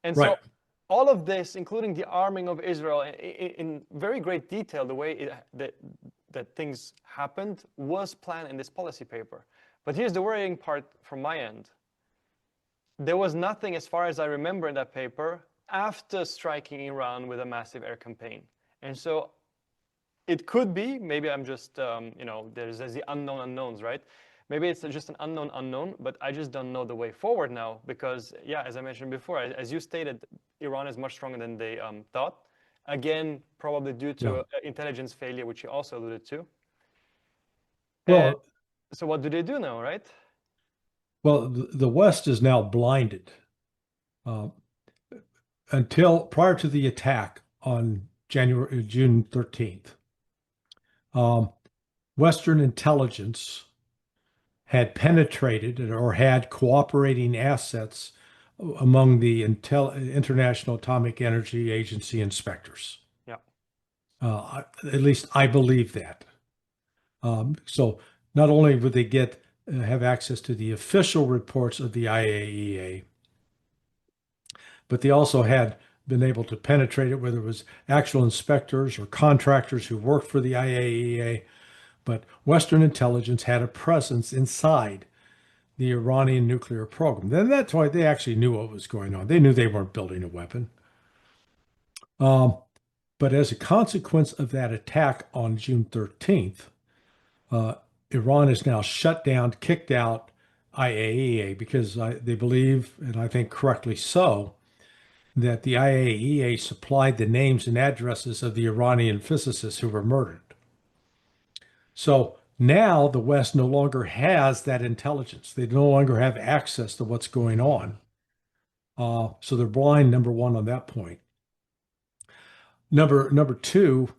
And Right. so all of this, including the arming of Israel in very great detail, the way that things happened was planned in this policy paper. But here's the worrying part from my end. There was nothing, as far as I remember in that paper, after striking Iran with a massive air campaign. And so it could be, maybe I'm just, there's the unknown unknowns, right? Maybe it's just an unknown unknown, but I just don't know the way forward now because, yeah, as I mentioned before, as you stated, Iran is much stronger than they thought. Again, probably due to intelligence failure, which you also alluded to. Well, so what do they do now, right? well, the West is now blinded. Until prior to the attack on June 13th, Western intelligence had penetrated or had cooperating assets among the International Atomic Energy Agency inspectors. Yeah. At least I believe that. So not only would they have access to the official reports of the IAEA, but they also had been able to penetrate it, whether it was actual inspectors or contractors who worked for the IAEA. But Western intelligence had a presence inside the Iranian nuclear program. Then that's why they actually knew what was going on. They knew they weren't building a weapon. But as a consequence of that attack on June 13th, Iran is now shut down, kicked out IAEA because they believe, and I think correctly so, that the IAEA supplied the names and addresses of the Iranian physicists who were murdered. So Now the West no longer has that intelligence. They no longer have access to what's going on. So they're blind, number one, on that point. Number two,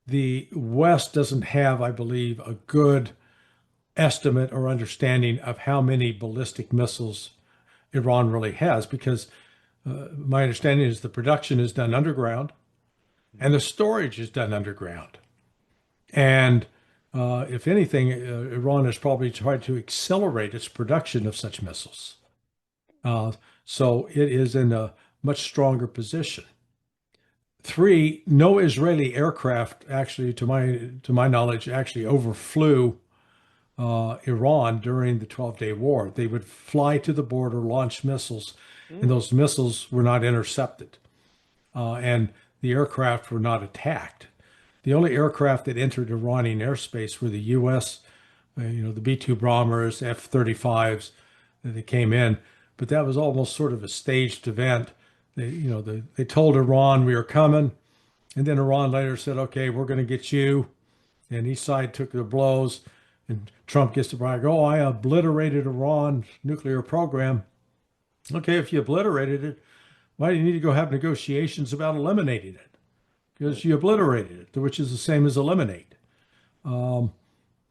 the West doesn't have, I believe, a good estimate or understanding of how many ballistic missiles Iran really has, because my understanding is the production is done underground and the storage is done underground. And if anything, Iran has probably tried to accelerate its production of such missiles. So it is in a much stronger position. Three, no Israeli aircraft actually, to my knowledge, actually overflew Iran during the 12-day war. They would fly to the border, launch missiles, and Mm. those missiles were not intercepted, and the aircraft were not attacked. The only aircraft that entered Iranian airspace were the U.S., the B-2 bombers, F-35s that came in, but that was almost sort of a staged event. They told Iran we were coming, and then Iran later said, "Okay, we're going to get you." And each side took their blows, and Trump gets to brag, "Oh, I obliterated Iran's nuclear program." Okay, if you obliterated it, why do you need to go have negotiations about eliminating it? Because you obliterated it, which is the same as eliminate. Um,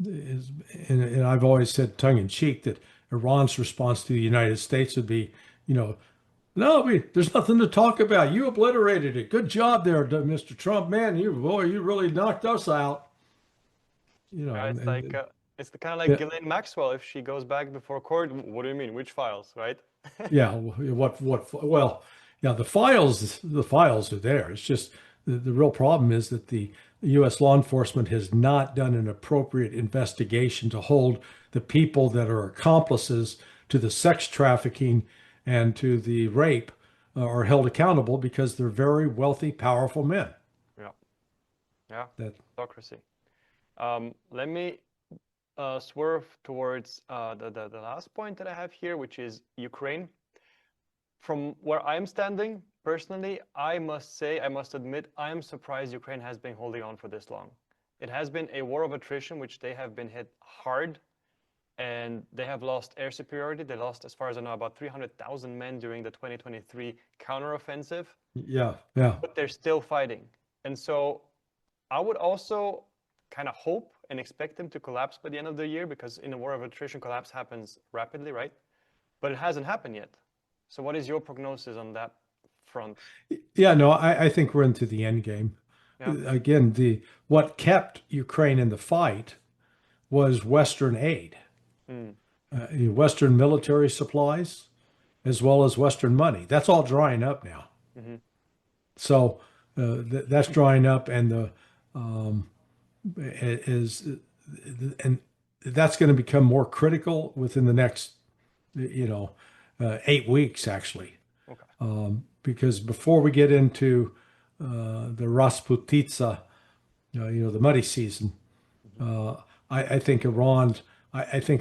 and I've always said, tongue in cheek, that Iran's response to the United States would be, no, there's nothing to talk about. You obliterated it. Good job there, Mr. Trump. Man, you really knocked us out. Yeah, it's like And it's kind of like yeah, Ghislaine Maxwell. If she goes back before court, what do you mean? Which files, right? yeah. Well, yeah. The files are there. It's just the real problem is that the U.S. law enforcement has not done an appropriate investigation to hold the people that are accomplices to the sex trafficking and to the rape are held accountable because they're very wealthy, powerful men. Yeah, yeah, That autocracy. Let me swerve towards the last point that I have here, which is Ukraine. From where I'm standing, personally, I must admit, I am surprised Ukraine has been holding on for this long. It has been a war of attrition, which they have been hit hard, and they have lost air superiority. They lost, as far as I know, about 300,000 men during the 2023 counteroffensive, Yeah, yeah. but they're still fighting. And so I would also kind of hope and expect them to collapse by the end of the year, because in a war of attrition, collapse happens rapidly, right? But it hasn't happened yet. So what is your prognosis on that front? Yeah, no, I think we're into the end game. Yeah. Again, the what kept Ukraine in the fight was Western aid, Mm. Western military supplies, as well as Western money. That's all drying up now. Mm-hmm. So that's drying up, and the is and that's going to become more critical within the next, 8 weeks, actually. Okay. Because before we get into the Rasputitsa, the muddy season, Mm-hmm. I think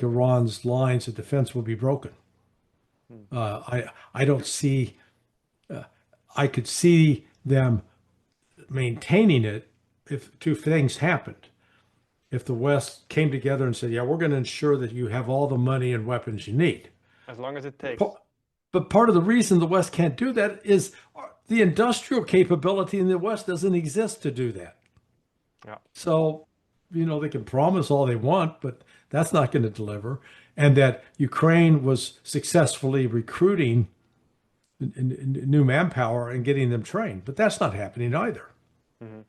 Iran's lines of defense will be broken. Mm. I don't see. I could see them maintaining it if two things happened. If the West came together and said, "Yeah, we're going to ensure that you have all the money and weapons you need." As long as it takes. But part of the reason the West can't do that is the industrial capability in the West doesn't exist to do that. Yeah. So, they can promise all they want, but that's not going to deliver. And that Ukraine was successfully recruiting new manpower and getting them trained, but that's not happening either. Mm-hmm.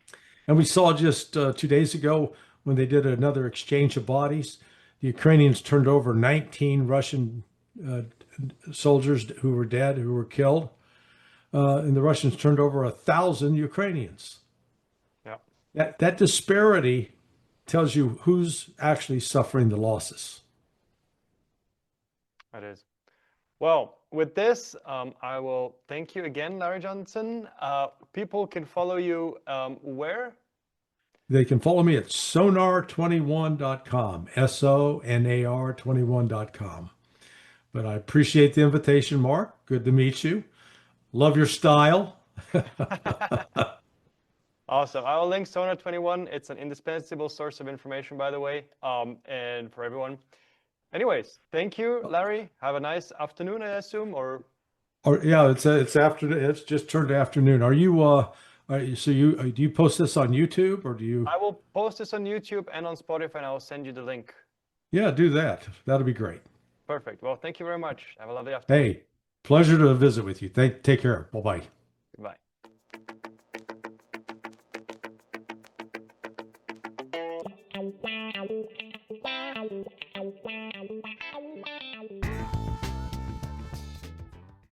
And we saw just 2 days ago when they did another exchange of bodies, the Ukrainians turned over 19 Russian soldiers who were dead, who were killed, and the Russians turned over 1,000 Ukrainians. Yeah. That disparity tells you who's actually suffering the losses. It is. Well, with this, I will thank you again, Larry Johnson. People can follow you where? They can follow me at sonar21.com, sonar21.com. But I appreciate the invitation, Mark. Good to meet you. Love your style. Awesome. I will link Sonar 21. It's an indispensable source of information, by the way, and for everyone. Anyways, thank you, Larry. Have a nice afternoon, I assume, or Yeah, it's afternoon. It's just turned afternoon. Are you so you do you post this on YouTube or do you? I will post this on YouTube and on Spotify, and I will send you the link. Yeah, do that. That'll be great. Perfect. Well, thank you very much. Have a lovely afternoon. Hey, pleasure to visit with you. Take care. Bye-bye. Goodbye. Wow.